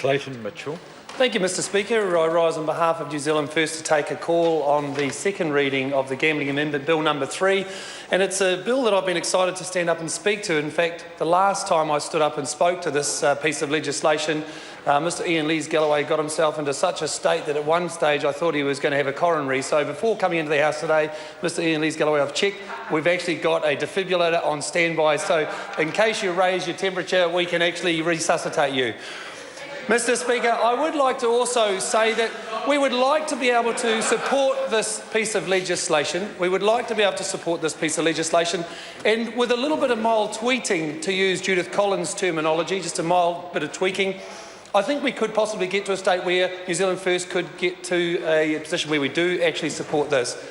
Legislation. Mitchell. Thank you, Mr Speaker. I rise on behalf of New Zealand First to take a call on the second reading of the Gambling Amendment Bill number 3. And it's a bill that I've been excited to stand up and speak to. In fact, the last time I stood up and spoke to this piece of legislation, Mr Ian Lees-Galloway got himself into such a state that at one stage I thought he was going to have a coronary. So before coming into the House today, Mr Ian Lees-Galloway, I've checked, we've actually got a defibrillator on standby. So in case you raise your temperature, we can actually resuscitate you. Mr Speaker, I would like to also say that we would like to be able to support this piece of legislation. We would like to be able to support this piece of legislation, and with a little bit of mild tweaking, to use Judith Collins' terminology, just a mild bit of tweaking, I think we could possibly get to a state where New Zealand First could get to a position where we do actually support this.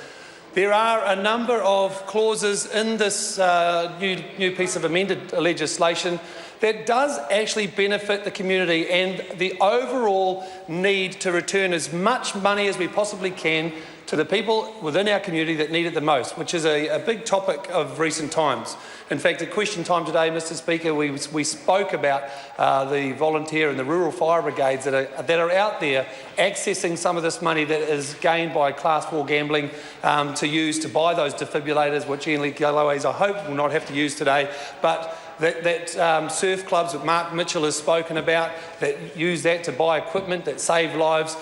There are a number of clauses in this new piece of amended legislation that does actually benefit the community and the overall need to return as much money as we possibly can to the people within our community that need it the most, which is a big topic of recent times. In fact, at question time today, Mr Speaker, we spoke about the volunteer and the rural fire brigades that are out there accessing some of this money that is gained by Class 4 gambling to use to buy those defibrillators, which Ian Lee-Galloway's, I hope, will not have to use today. But that surf clubs that Mark Mitchell has spoken about, that use that to buy equipment that save lives,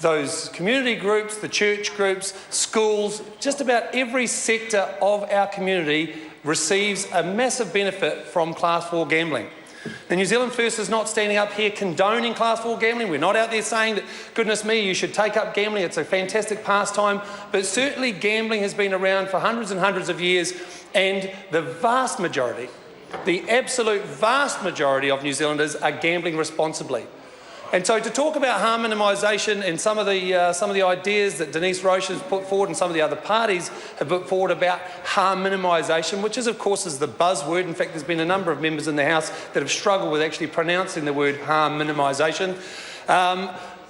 those community groups, the church groups, schools, just about every sector of our community receives a massive benefit from Class 4 gambling. The New Zealand First is not standing up here condoning Class 4 gambling. We're not out there saying that, goodness me, you should take up gambling. It's a fantastic pastime. But certainly gambling has been around for hundreds and hundreds of years, and the vast majority, the absolute vast majority of New Zealanders are gambling responsibly. And so to talk about harm minimisation and some of the ideas that Denise Roche has put forward and some of the other parties have put forward about harm minimisation, which is, of course, is the buzzword. In fact, there's been a number of members in the House that have struggled with actually pronouncing the word harm minimisation,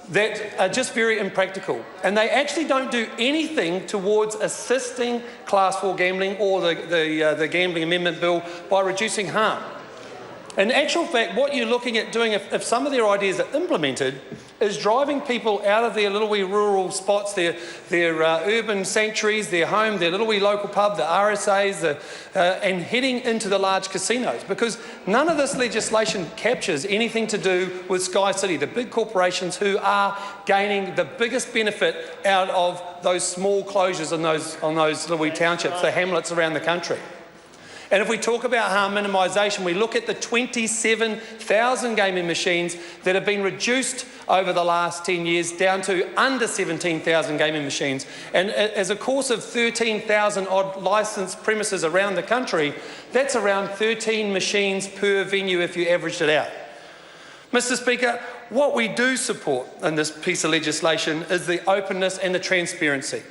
that are just very impractical. And they actually don't do anything towards assisting Class 4 gambling or the Gambling Amendment Bill by reducing harm. In actual fact, what you're looking at doing, if some of their ideas are implemented, is driving people out of their little wee rural spots, their urban sanctuaries, their home, their little wee local pub, the RSAs, and heading into the large casinos. Because none of this legislation captures anything to do with Sky City, the big corporations who are gaining the biggest benefit out of those small closures on those little wee townships, the hamlets around the country. And if we talk about harm minimisation, we look at the 27,000 gaming machines that have been reduced over the last 10 years down to under 17,000 gaming machines. And as a course of 13,000 odd licensed premises around the country, that's around 13 machines per venue if you averaged it out. Mr Speaker, what we do support in this piece of legislation is the openness and the transparency.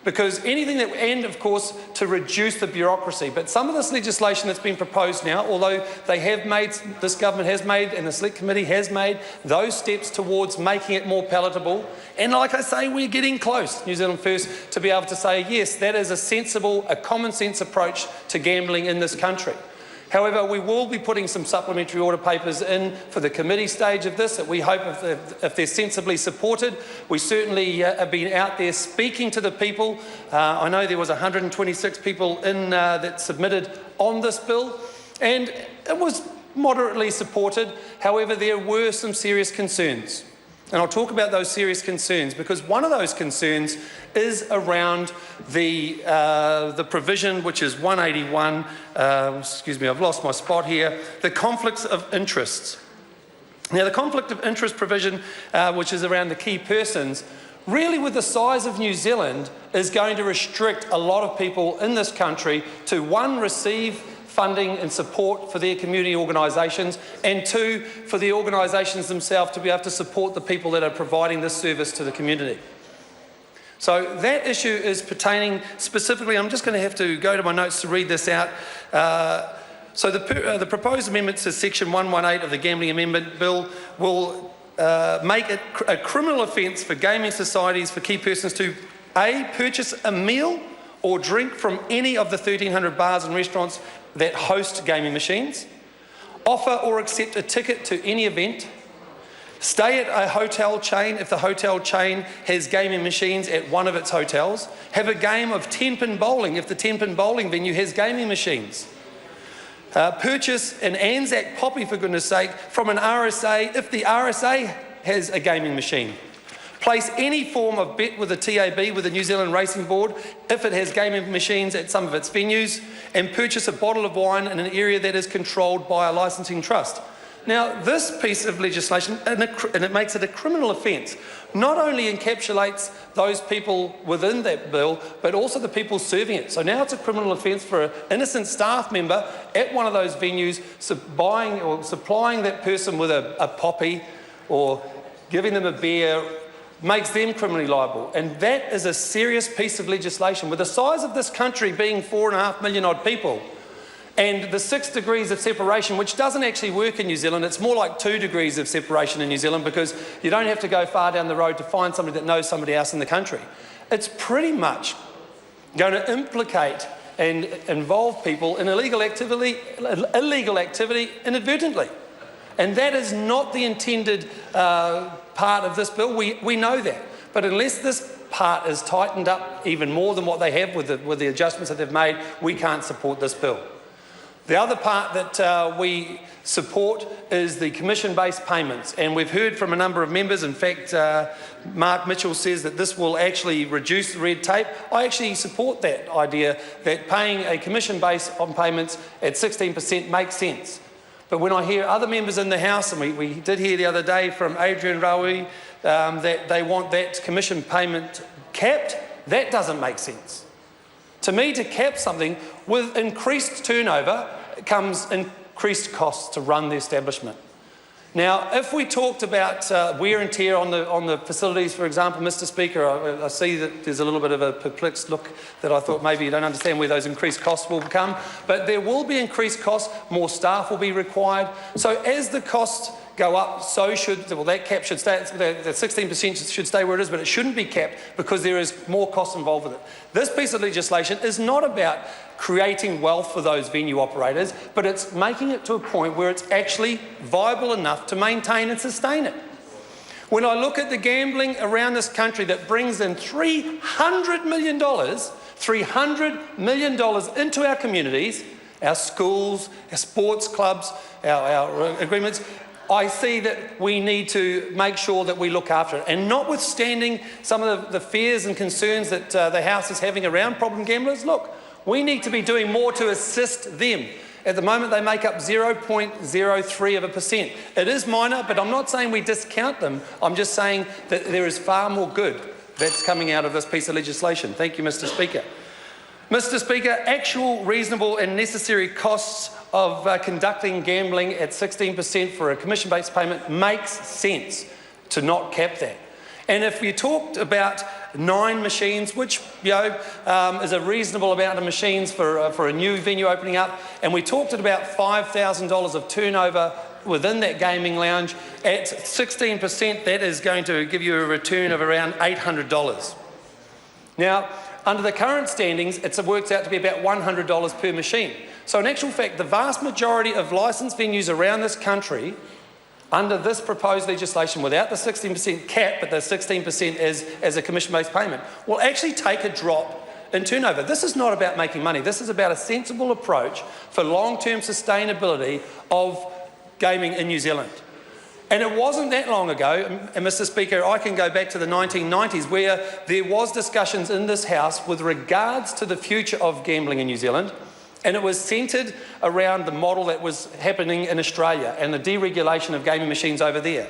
Because anything that, and of course, to reduce the bureaucracy. But some of this legislation that's been proposed now, although they have made, this government has made, and the Select Committee has made those steps towards making it more palatable. And like I say, we're getting close, New Zealand First, to be able to say, yes, that is a sensible, a common sense approach to gambling in this country. However, we will be putting some supplementary order papers in for the committee stage of this that we hope, if they're sensibly supported. We certainly have been out there speaking to the people. I know there was 126 people in that submitted on this bill, and it was moderately supported. However, there were some serious concerns. And I'll talk about those serious concerns because one of those concerns is around the provision, which is 181, excuse me, I've lost my spot here, the conflicts of interests. Now, the conflict of interest provision, which is around the key persons, really with the size of New Zealand, is going to restrict a lot of people in this country to, one, receive funding and support for their community organisations, and two, for the organisations themselves to be able to support the people that are providing this service to the community. So that issue is pertaining specifically, I'm just going to have to go to my notes to read this out. So the proposed amendments to section 118 of the Gambling Amendment Bill will make it a criminal offence for gaming societies for key persons to A, purchase a meal or drink from any of the 1,300 bars and restaurants that host gaming machines, offer or accept a ticket to any event, Stay at a hotel chain if the hotel chain has gaming machines at one of its hotels. Have a game of 10-pin bowling if the 10-pin bowling venue has gaming machines. Purchase an Anzac Poppy, for goodness sake, from an RSA if the RSA has a gaming machine. Place any form of bet with the TAB, with the New Zealand Racing Board, if it has gaming machines at some of its venues, and purchase a bottle of wine in an area that is controlled by a licensing trust. Now, this piece of legislation, and it makes it a criminal offence, not only encapsulates those people within that bill, but also the people serving it. So now it's a criminal offence for an innocent staff member at one of those venues buying or supplying that person with a poppy or giving them a beer, makes them criminally liable. And that is a serious piece of legislation. With the size of this country being 4.5 million odd people, and the 6 degrees of separation, which doesn't actually work in New Zealand, it's more like 2 degrees of separation in New Zealand because you don't have to go far down the road to find somebody that knows somebody else in the country. It's pretty much going to implicate and involve people in illegal activity inadvertently. And that is not the intended part of this bill. We know that. But unless this part is tightened up even more than what they have with the adjustments that they've made, we can't support this bill. The other part that we support is the commission-based payments, and we've heard from a number of members. In fact, Mark Mitchell says that this will actually reduce the red tape. I actually support that idea, that paying a commission base on payments at 16% makes sense. But when I hear other members in the House, and we did hear the other day from Adrian Raui that they want that commission payment capped, that doesn't make sense. To me, to cap something with increased turnover comes increased costs to run the establishment. Now, if we talked about wear and tear on the facilities, for example, Mr. Speaker, I see that there's a little bit of a perplexed look that I thought maybe you don't understand where those increased costs will come, but there will be increased costs, more staff will be required. So as the costs go up, so should, well, that cap should stay, the 16% should stay where it is, but it shouldn't be capped because there is more costs involved with it. This piece of legislation is not about creating wealth for those venue operators, but it's making it to a point where it's actually viable enough to maintain and sustain it. When I look at the gambling around this country that brings in $300 million into our communities, our schools, our sports clubs, our agreements, I see that we need to make sure that we look after it. And notwithstanding some of the fears and concerns that the House is having around problem gamblers, look, we need to be doing more to assist them. At the moment, they make up 0.03%. It is minor, but I'm not saying we discount them. I'm just saying that there is far more good that's coming out of this piece of legislation. Thank you, Mr. Speaker. Mr. Speaker, actual, reasonable and necessary costs of conducting gambling at 16% for a commission-based payment makes sense to not cap that. And if you talked about 9 machines, which is a reasonable amount of machines for a new venue opening up, and we talked at about $5,000 of turnover within that gaming lounge, at 16% that is going to give you a return of around $800. Now, under the current standings, it works out to be about $100 per machine. So in actual fact, the vast majority of licensed venues around this country, under this proposed legislation, without the 16% cap, but the 16% as a commission-based payment, will actually take a drop in turnover. This is not about making money. This is about a sensible approach for long-term sustainability of gaming in New Zealand. And it wasn't that long ago, and Mr. Speaker, I can go back to the 1990s, where there was discussions in this House with regards to the future of gambling in New Zealand, and it was centred around the model that was happening in Australia and the deregulation of gaming machines over there.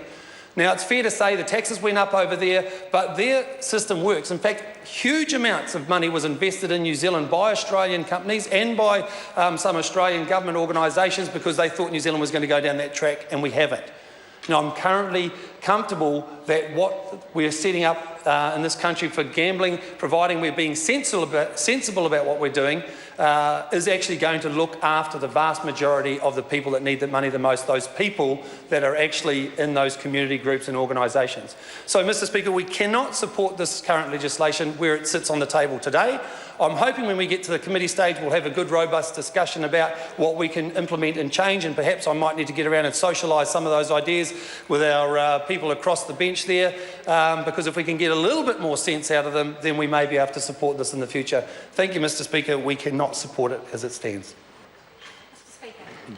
Now, it's fair to say the taxes went up over there, but their system works. In fact, huge amounts of money was invested in New Zealand by Australian companies and by some Australian government organisations because they thought New Zealand was going to go down that track, and we haven't. Now, I'm currently comfortable that what we're setting up in this country for gambling, providing we're being sensible about what we're doing, is actually going to look after the vast majority of the people that need the money the most, those people that are actually in those community groups and organisations. So, Mr. Speaker, we cannot support this current legislation where it sits on the table today. I'm hoping when we get to the committee stage we'll have a good, robust discussion about what we can implement and change, and perhaps I might need to get around and socialise some of those ideas with our people people across the bench there, because if we can get a little bit more sense out of them, then we may be able to support this in the future. Thank you, Mr. Speaker. We cannot support it as it stands.